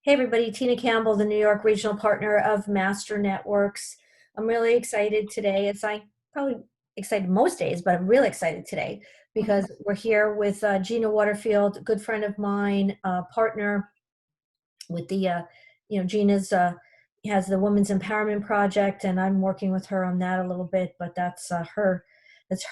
Hey everybody, Tina Campbell, the New York regional partner of Master Networks. I'm really excited today. It's like probably excited most days, but I'm really excited today because we're here with Gina Waterfield, a good friend of mine, partner with the, Gina's has the Women's Empowerment Project, and I'm working with her on that a little bit. But that's her.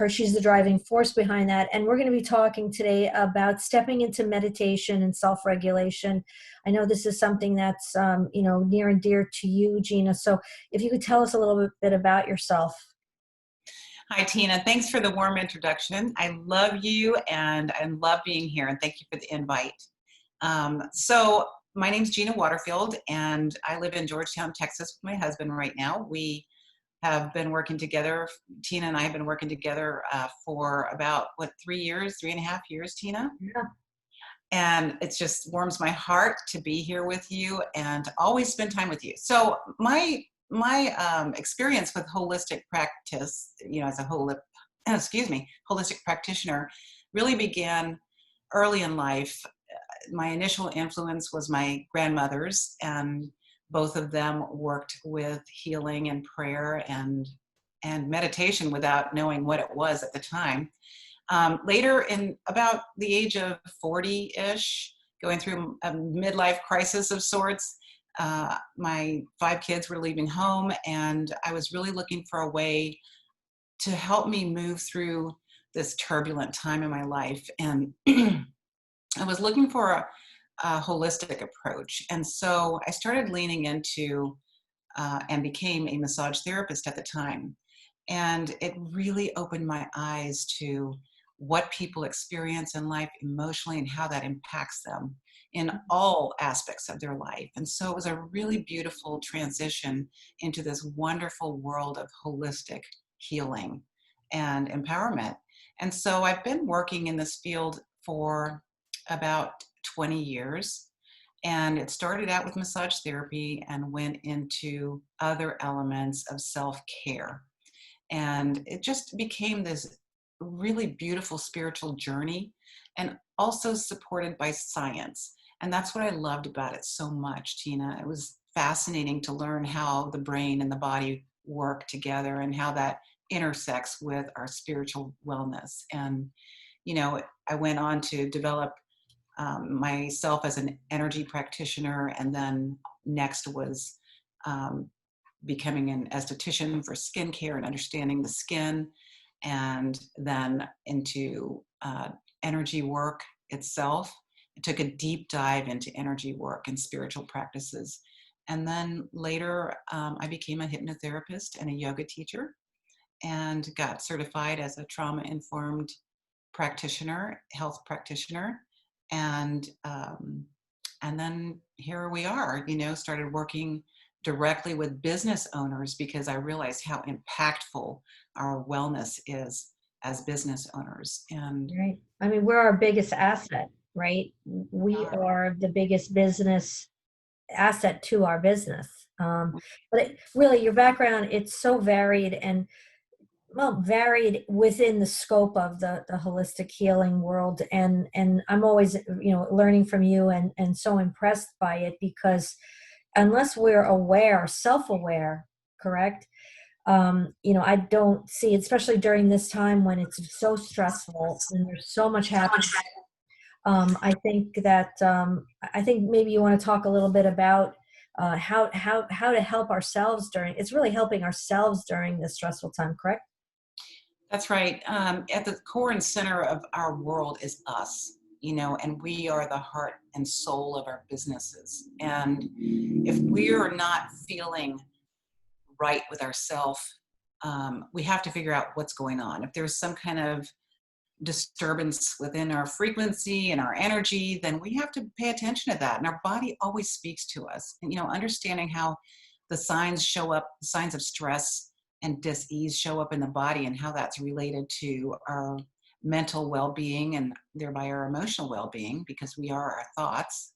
She's the driving force behind that. And we're going to be talking today about stepping into meditation and self-regulation. I know this is something that's near and dear to you, Gina. So if you could tell us a little bit about yourself. Hi, Tina. Thanks for the warm introduction. I love you and I love being here, and thank you for the invite. So my name's Gina Waterfield, and I live in Georgetown, Texas with my husband right now. We have been working together. Tina and I have been working together for about, 3 years, 3.5 years, Tina? Yeah. And it just warms my heart to be here with you and always spend time with you. So my experience with holistic practice, as a holistic practitioner, really began early in life. My initial influence was my grandmothers, and both of them worked with healing and prayer and meditation without knowing what it was at the time. Later, in about the age of 40-ish, going through a midlife crisis of sorts, my 5 kids were leaving home, and I was really looking for a way to help me move through this turbulent time in my life. And I was looking for a holistic approach. And so I started leaning into and became a massage therapist at the time. And it really opened my eyes to what people experience in life emotionally and how that impacts them in all aspects of their life. And so it was a really beautiful transition into this wonderful world of holistic healing and empowerment. And so I've been working in this field for about 20 years. And it started out with massage therapy and went into other elements of self-care. And it just became this really beautiful spiritual journey, and also supported by science. And that's what I loved about it so much, Tina. It was fascinating to learn how the brain and the body work together and how that intersects with our spiritual wellness. And, I went on to develop myself as an energy practitioner, and then next was becoming an esthetician for skincare and understanding the skin, and then into energy work itself. I took a deep dive into energy work and spiritual practices. And then later, I became a hypnotherapist and a yoga teacher, and got certified as a trauma-informed practitioner, health practitioner. And then here we are, started working directly with business owners because I realized how impactful our wellness is as business owners. And Right. I mean, we're our biggest asset, right? We are the biggest business asset to our business. Really, your background, it's so varied and varied within the scope of the holistic healing world. And I'm always, learning from you and so impressed by it, because unless we're aware, self-aware, correct? I don't see, especially during this time when it's so stressful and there's so much happening. I think maybe you want to talk a little bit about how to help ourselves it's really helping ourselves during this stressful time, correct? that's right. At the core and center of our world is us, and we are the heart and soul of our businesses. And if we are not feeling right with ourselves, we have to figure out what's going on. If there's some kind of disturbance within our frequency and our energy, then we have to pay attention to that. And our body always speaks to us. And, understanding how the signs show up, the signs of stress and dis-ease show up in the body, and how that's related to our mental well-being and thereby our emotional well-being, because we are our thoughts.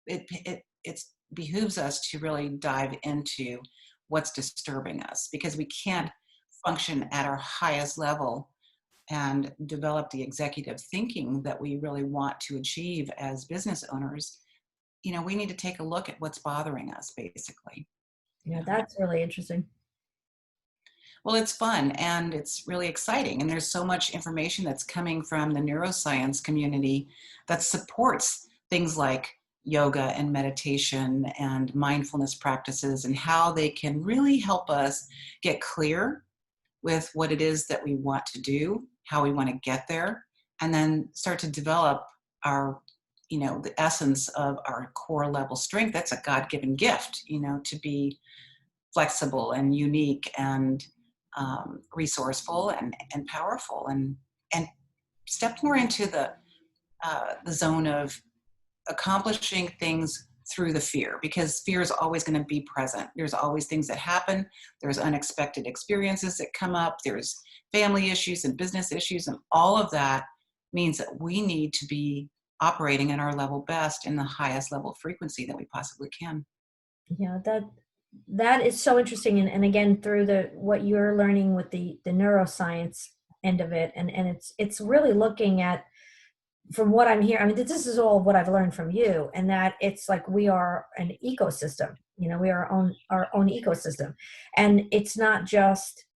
It behooves us to really dive into what's disturbing us, because we can't function at our highest level and develop the executive thinking that we really want to achieve as business owners we need to take a look at what's bothering us, basically. Yeah, Yeah. that's really interesting. Well, it's fun and it's really exciting. And there's so much information that's coming from the neuroscience community that supports things like yoga and meditation and mindfulness practices and how they can really help us get clear with what it is that we want to do, how we want to get there, and then start to develop our, the essence of our core level strength. That's a God-given gift, to be flexible and unique and resourceful and powerful and step more into the zone of accomplishing things through the fear, because fear is always going to be present. There's always things that happen. There's unexpected experiences that come up. There's family issues and business issues, and all of that means that we need to be operating at our level best in the highest level of frequency that we possibly can. Yeah, that is so interesting. And again, through the what you're learning with the neuroscience end of it, and it's really looking at, from what I'm hearing, I mean, this is all what I've learned from you, and that it's like we are an ecosystem. We are our own ecosystem, and it's not just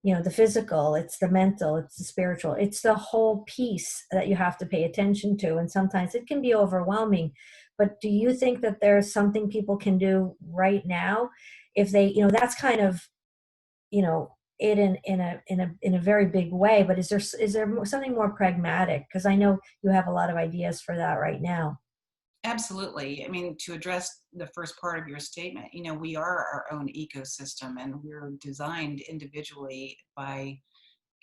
the physical, it's the mental, it's the spiritual, it's the whole piece that you have to pay attention to, and sometimes it can be overwhelming. But do you think that there's something people can do right now, if they, that's kind of, it in a very big way, but is there something more pragmatic, because I know you have a lot of ideas for that right now. Absolutely. I mean, to address the first part of your statement, we are our own ecosystem and we're designed individually by,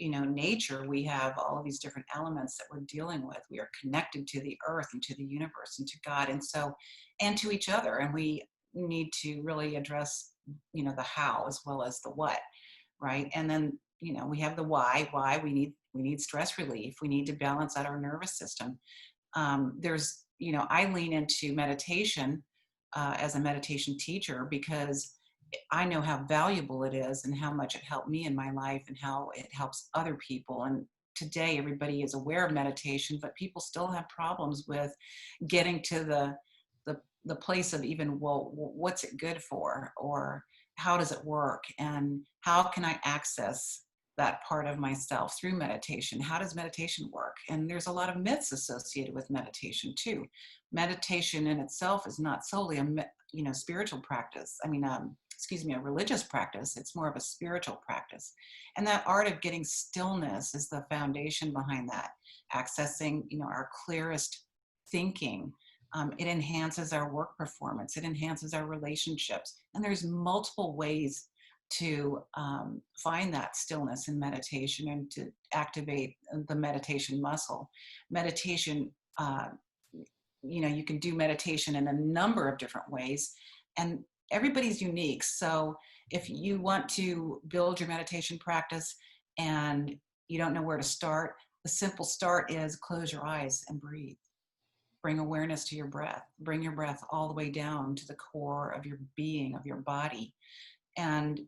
nature. We have all of these different elements that we're dealing with. We are connected to the earth and to the universe and to God. And to each other. And we need to really address, the how as well as the what, right? And then, we have the why we need stress relief. We need to balance out our nervous system. I lean into meditation as a meditation teacher because I know how valuable it is and how much it helped me in my life and how it helps other people. And today, everybody is aware of meditation, but people still have problems with getting to the place of even, well, what's it good for? Or how does it work? And how can I access that part of myself through meditation? How does meditation work? And there's a lot of myths associated with meditation too. Meditation in itself is not solely a spiritual practice. I mean, excuse me, a religious practice. It's more of a spiritual practice. And that art of getting stillness is the foundation behind that. Accessing, our clearest thinking. It enhances our work performance. It enhances our relationships. And there's multiple ways to find that stillness in meditation and to activate the meditation muscle. Meditation, you can do meditation in a number of different ways, and everybody's unique. So if you want to build your meditation practice and you don't know where to start, the simple start is close your eyes and breathe. Bring awareness to your breath. Bring your breath all the way down to the core of your being, of your body. And,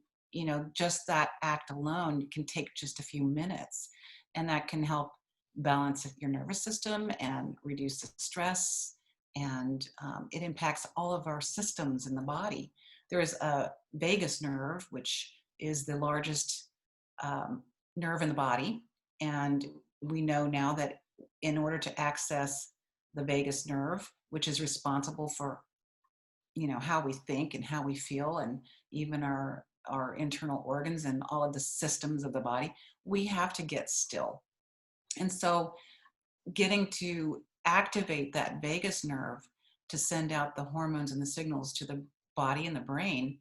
just that act alone can take just a few minutes. And that can help balance your nervous system and reduce the stress. And it impacts all of our systems in the body. There's a vagus nerve, which is the largest nerve in the body. And we know now that in order to access the vagus nerve, which is responsible for how we think and how we feel, and even our internal organs and all of the systems of the body, we have to get still. And so getting to activate that vagus nerve to send out the hormones and the signals to the body and the brain,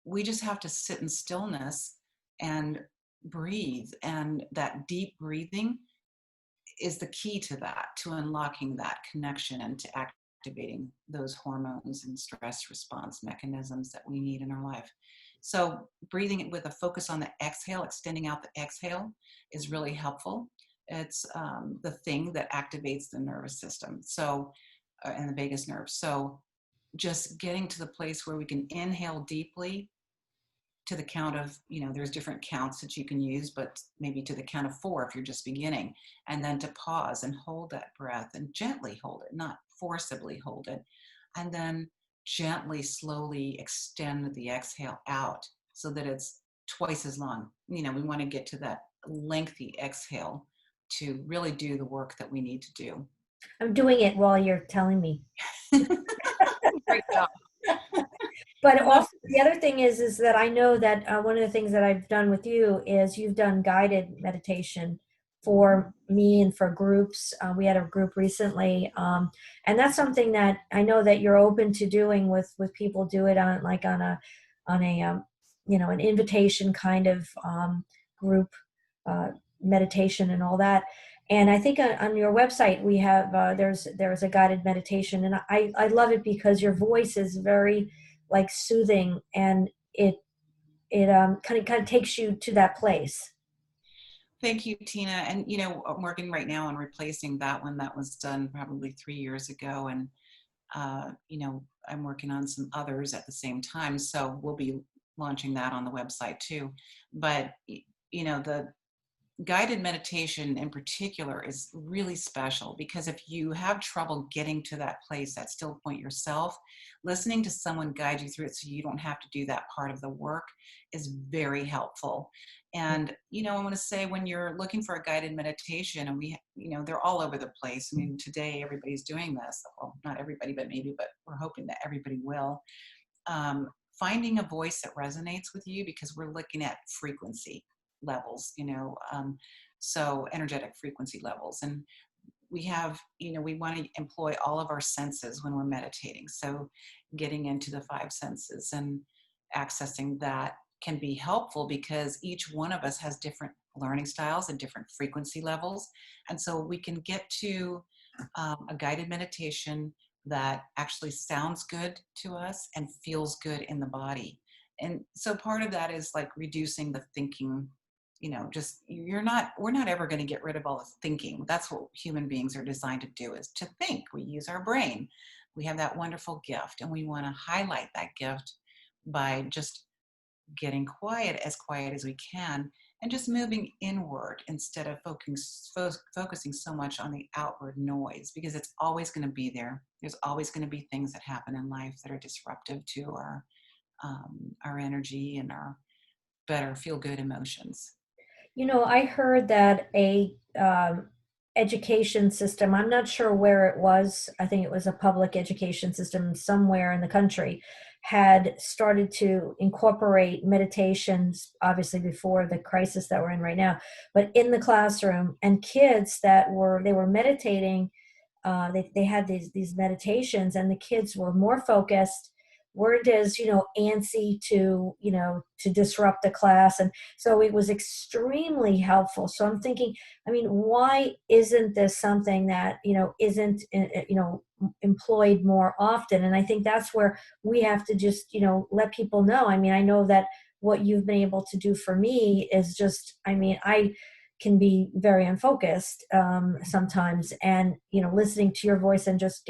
we just have to sit in stillness and breathe. And that deep breathing is the key to that, to unlocking that connection and to activating those hormones and stress response mechanisms that we need in our life. So breathing it with a focus on the exhale, extending out the exhale, is really helpful. It's the thing that activates the nervous system, and the vagus nerve. So just getting to the place where we can inhale deeply to the count of, there's different counts that you can use, but maybe to the count of 4 if you're just beginning, and then to pause and hold that breath and gently hold it, not forcibly hold it. and then gently, slowly extend the exhale out so that it's twice as long. We want to get to that lengthy exhale to really do the work that we need to do. I'm doing it while you're telling me. Great job. But also the other thing is that I know that one of the things that I've done with you is you've done guided meditation for me and for groups. We had a group recently, and that's something that I know that you're open to doing with people. Do it on like on a an invitation kind of group uh, meditation and all that. And I think on your website we have there's a guided meditation, and I love it because your voice is very like soothing, and it kind of takes you to that place. Thank you, Tina. And, I'm working right now on replacing that one that was done probably 3 years ago. And, I'm working on some others at the same time. So we'll be launching that on the website too. But, the guided meditation in particular is really special because if you have trouble getting to that place, that still point yourself, listening to someone guide you through it so you don't have to do that part of the work is very helpful. And, I want to say when you're looking for a guided meditation, and they're all over the place. I mean, today everybody's doing this. Well, not everybody, but maybe, but we're hoping that everybody will. Finding a voice that resonates with you, because we're looking at frequency levels, so energetic frequency levels. And we want to employ all of our senses when we're meditating. So getting into the five senses and accessing that can be helpful because each one of us has different learning styles and different frequency levels. And so we can get to a guided meditation that actually sounds good to us and feels good in the body. And so part of that is like reducing the thinking. We're not ever going to get rid of all the thinking. That's what human beings are designed to do, is to think. We use our brain. We have that wonderful gift, and we want to highlight that gift by just getting quiet as we can, and just moving inward instead of focusing so much on the outward noise, because it's always going to be there. There's always going to be things that happen in life that are disruptive to our energy and our better feel good emotions. I heard that a education system, I'm not sure where it was, I think it was a public education system somewhere in the country, had started to incorporate meditations, obviously before the crisis that we're in right now, but in the classroom, and kids they were meditating, they had these meditations, and the kids were more focused, weren't as antsy to disrupt the class, and so it was extremely helpful. So I'm thinking, I mean, why isn't this something that isn't employed more often? And I think that's where we have to just let people know. I mean, I know that what you've been able to do for me is just, I mean, I can be very unfocused sometimes, and listening to your voice and just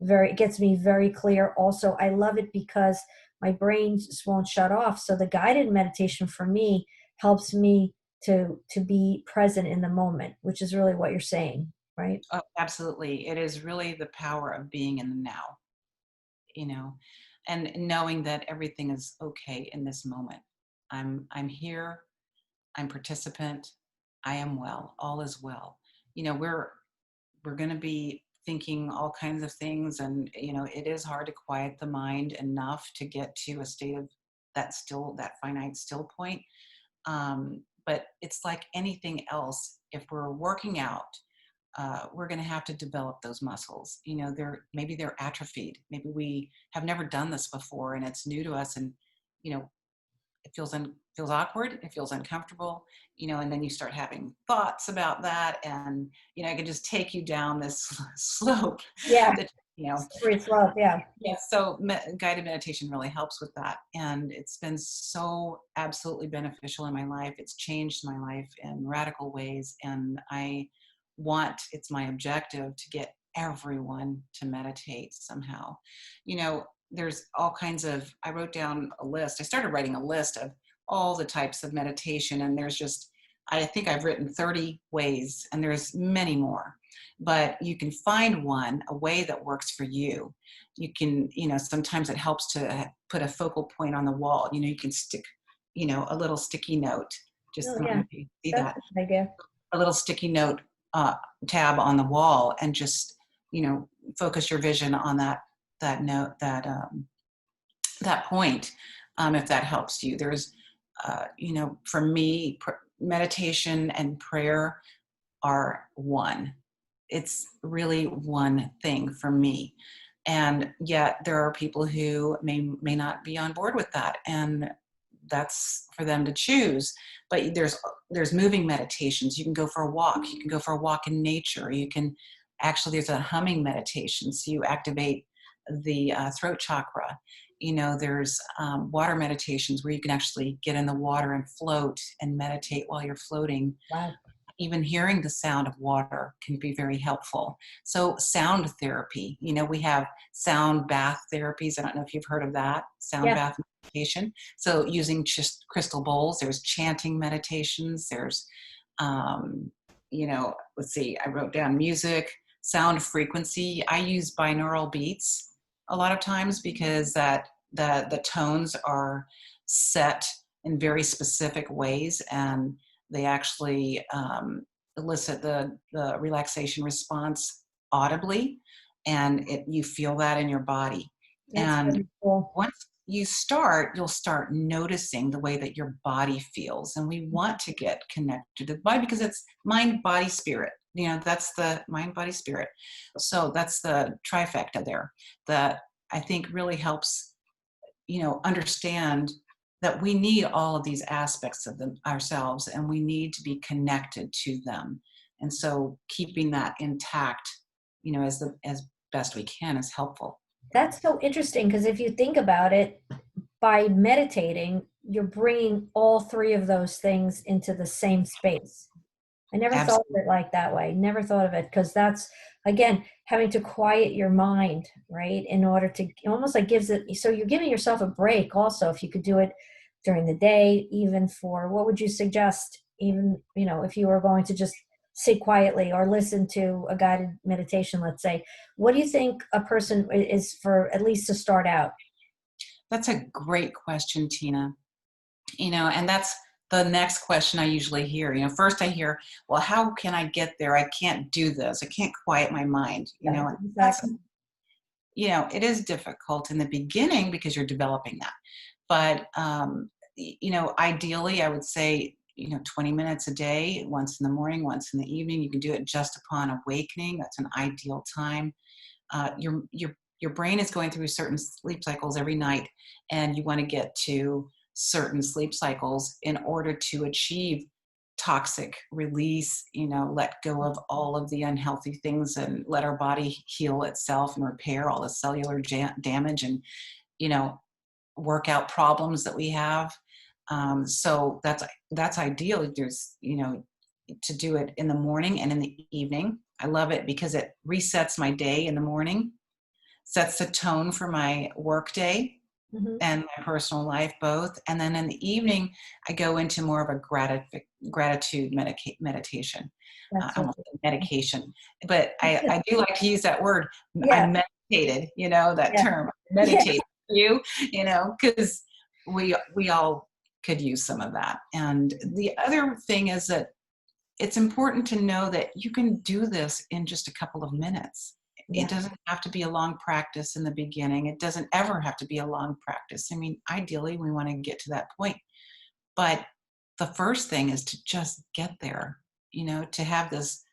it gets me very clear. Also, I love it because my brain just won't shut off. So the guided meditation for me helps me to be present in the moment, which is really what you're saying, right? Oh, absolutely. It is really the power of being in the now, you know, and knowing that everything is okay in this moment. I'm here, I'm participant, I am well, all is well. We're going to be thinking all kinds of things, and it is hard to quiet the mind enough to get to a state of that finite still point. But it's like anything else. If we're working out, we're going to have to develop those muscles. Maybe they're atrophied. Maybe we have never done this before and it's new to us, and you know it feels awkward, it feels uncomfortable, and then you start having thoughts about that, and it can just take you down this slope Yeah, that you know slippery slope. Yeah. yeah, so guided meditation really helps with that, and it's been so absolutely beneficial in my life. It's changed my life in radical ways, and it's my objective to get everyone to meditate somehow. There's all kinds of, I wrote down a list. I started writing a list of all the types of meditation, and I think I've written 30 ways, and there's many more. but you can find a way that works for you. You can, sometimes it helps to put a focal point on the wall. You can stick, a little sticky note. Just, Oh I don't know yeah, if you see that's that, a good idea. a little sticky note tab on the wall, and just, focus your vision on that note, that point, if that helps you. There's, for me, meditation and prayer are one. It's really one thing for me. And yet there are people who may not be on board with that. And that's for them to choose. But there's moving meditations. You can go for a walk. You can go for a walk in nature. You can actually, there's a humming meditation. So you activate the throat chakra. There's water meditations where you can actually get in the water and float and meditate while you're floating. Wow. Even hearing the sound of water can be very helpful. So sound therapy, we have sound bath therapies. I don't know if you've heard of that, sound Yeah. bath meditation. So using just crystal bowls, there's chanting meditations, there's, let's see, I wrote down music, sound frequency. I use binaural beats a lot of times because the tones are set in very specific ways, and they actually elicit the relaxation response audibly, and you feel that in your body. That's And really cool. once you'll start noticing the way that your body feels. And we want to get connected to the body because it's mind, body, spirit. That's the mind, body, spirit. So that's the trifecta there that I think really helps, understand that we need all of these aspects of ourselves, and we need to be connected to them. And so keeping that intact, as best we can, is helpful. That's so interesting because if you think about it, by meditating, you're bringing all three of those things into the same space. I never thought of Absolutely. it like that way. Never thought of it because that's, again, having to quiet your mind, right? In order to almost like gives it, so you're giving yourself a break also. If you could do it during the day, even for, what would you suggest? Even, if you were going to just sit quietly or listen to a guided meditation, let's say, what do you think a person is for at least to start out? That's a great question, Tina. And that's the next question I usually hear. First I hear, well, how can I get there? I can't do this. I can't quiet my mind. Yeah, And that's, exactly. it is difficult in the beginning because you're developing that. But, ideally, I would say, 20 minutes a day, once in the morning, once in the evening. You can do it just upon awakening. That's an ideal time. Your brain is going through certain sleep cycles every night, and you want to get to certain sleep cycles in order to achieve toxic release, let go of all of the unhealthy things and let our body heal itself and repair all the cellular damage, and you know work out problems that we have. So that's ideal. There's, to do it in the morning and in the evening. I love it because it resets my day in the morning, sets the tone for my work day Hmm. and my personal life both. And then in the evening, I go into more of a gratitude meditation. That's I so won't say cool. medication, but I do like to use that word. I Yeah, meditated, that yeah, term, yeah, meditate because we all could use some of that. And the other thing is that it's important to know that you can do this in just a couple of minutes. It yeah. doesn't have to be a long practice in the beginning. It doesn't ever have to be a long practice. I mean, ideally, we want to get to that point. But the first thing is to just get there, to have this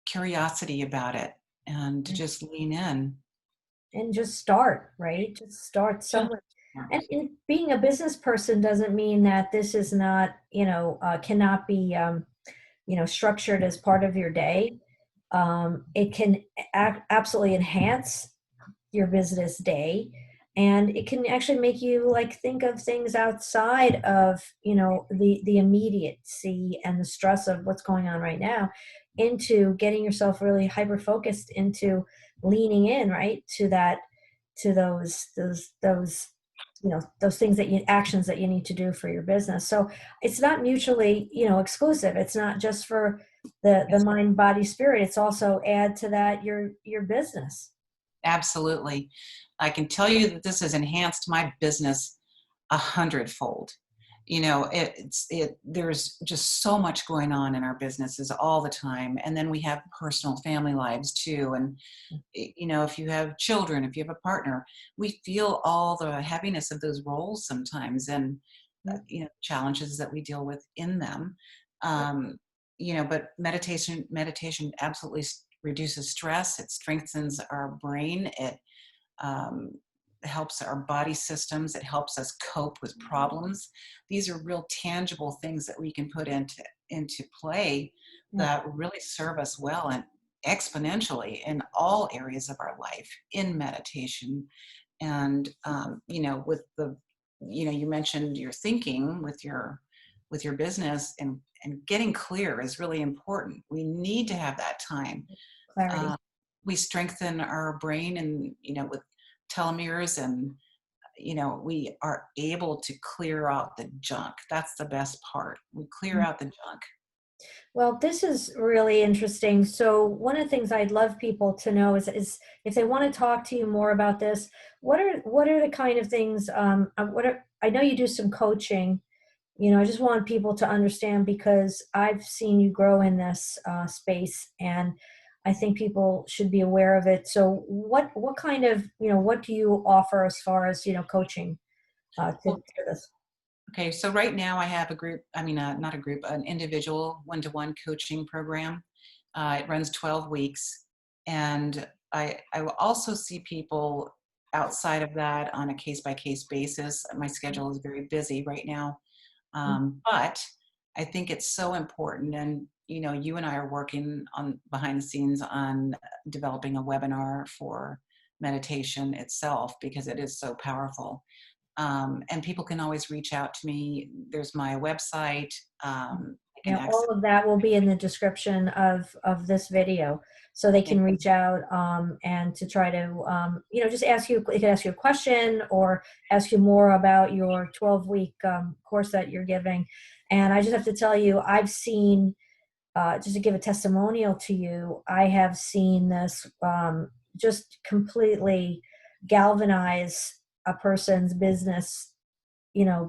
curiosity about it and to just lean in. And just start, right? Just start Just somewhere. start. And being a business person doesn't mean that this is not, cannot be, structured as part of your day. It can absolutely enhance your business day, and it can actually make you like think of things outside of the immediacy and the stress of what's going on right now, into getting yourself really hyper focused into leaning in, right, to that, to those those things that you actions that you need to do for your business. So it's not mutually exclusive. It's not just for the mind, body, spirit. It's also add to that your business. Absolutely. I can tell you that this has enhanced my business 100-fold. There's just so much going on in our businesses all the time. And then we have personal family lives too. And, if you have children, if you have a partner, we feel all the heaviness of those roles sometimes and, Yep. challenges that we deal with in them. Um, but meditation absolutely reduces stress. It strengthens our brain. It um, helps our body systems. It helps us cope with problems. These are real tangible things that we can put into play Yeah. that really serve us well and exponentially in all areas of our life in meditation. And with the, you mentioned your thinking with your business, and getting clear is really important. We need to have that time. Clarity. uh, we strengthen our brain, and with telomeres, and we are able to clear out the junk. That's the best part. We clear out the junk. Well, this is really interesting. So one of the things I'd love people to know is if they want to talk to you more about this, what are the kind of things, I know you do some coaching. I just want people to understand, because I've seen you grow in this space, and I think people should be aware of it. So what kind of, what do you offer as far as, coaching to Well, this? okay, so right now I have a group, not a group, an individual one-to-one coaching program. It runs 12 weeks. And I will also see people outside of that on a case-by-case basis. My schedule is very busy right now. But I think it's so important. And, you and I are working on behind the scenes on developing a webinar for meditation itself, because it is so powerful. And people can always reach out to me. There's my website. I can Yeah, access. all of that will be in the description of this video, so they can reach out and to try to just ask you. They can ask you a question or ask you more about your 12-week course that you're giving. And I just have to tell you, I've seen, just to give a testimonial to you, I have seen this just completely galvanize a person's business,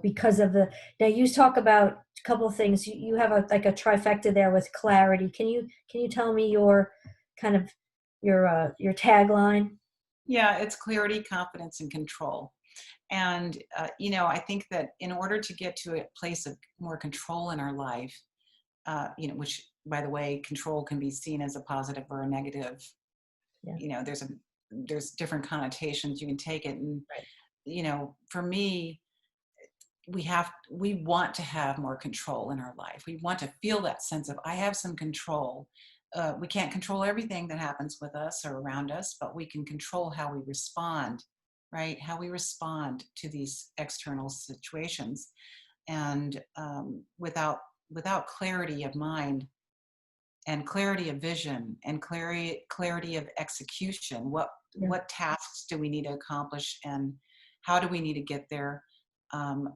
because of now you talk about a couple of things. You have like a trifecta there with clarity. Can you tell me your kind of your tagline? Yeah, it's clarity, confidence, and control. And, I think that in order to get to a place of more control in our life, which, by the way, control can be seen as a positive or a negative. Yeah. There's different connotations you can take it. And, Right. For me, we want to have more control in our life. We want to feel that sense of, I have some control. We can't control everything that happens with us or around us, but we can control how we respond, right? How we respond to these external situations. And without clarity of mind and clarity of vision and clarity of execution, Yeah. what tasks do we need to accomplish, and how do we need to get there? um,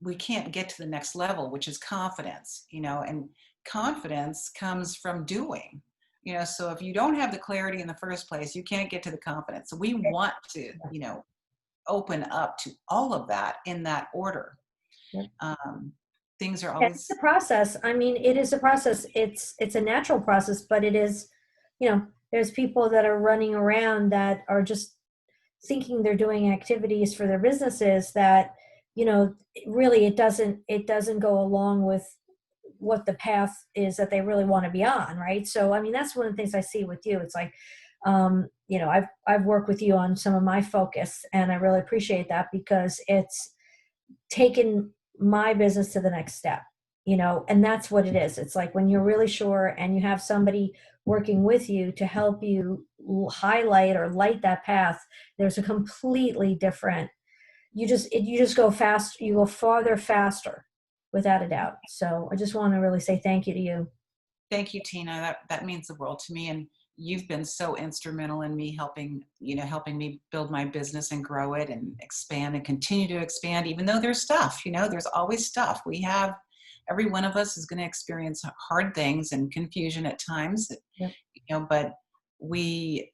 we can't get to the next level, which is confidence, and confidence comes from doing. So if you don't have the clarity in the first place, you can't get to the confidence. So we want to, open up to all of that in that order. Yeah. um, Things are Yeah, it's always. a process. I mean, it is a process. It's a natural process, but it is, there's people that are running around that are just thinking they're doing activities for their businesses that, really it doesn't go along with what the path is that they really want to be on, right? So I mean, that's one of the things I see with you. It's like, I've worked with you on some of my focus, and I really appreciate that, because it's taken my business to the next step, and that's what it is. It's like when you're really sure and you have somebody working with you to help you highlight or light that path, there's a completely different, you just go fast, you go farther faster, without a doubt. So I just want to really say thank you to you. Thank you, Tina. That means the world to me. And you've been so instrumental in me helping me build my business and grow it and expand and continue to expand, even though there's stuff, there's always stuff. We have every one of us is going to experience hard things and confusion at times, Yep. but we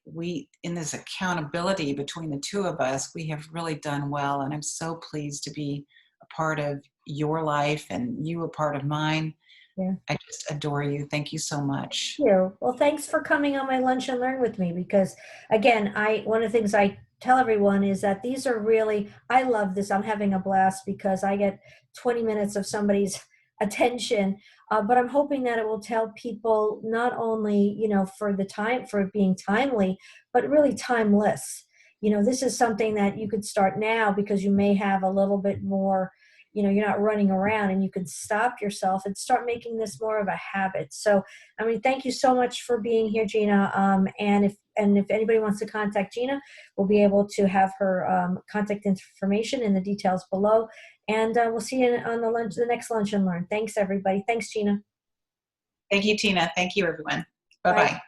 in this accountability between the two of us, we have really done well. And I'm so pleased to be a part of your life and you a part of mine. Yeah. I just adore you. Thank you so much. You. Well, thanks for coming on my lunch and learn with me because again, I one of the things I tell everyone is that these are really I love this. I'm having a blast because I get 20 minutes of somebody's attention. But I'm hoping that it will tell people not only, for the time for it being timely, but really timeless. This is something that you could start now because you may have a little bit more, you're not running around and you can stop yourself and start making this more of a habit. So I mean, thank you so much for being here, Gina. And if anybody wants to contact Gina, we'll be able to have her contact information in the details below. And we'll see you on the next lunch and learn. Thanks, everybody. Thanks, Gina. Thank you, Tina. Thank you, everyone. Bye. Bye-bye.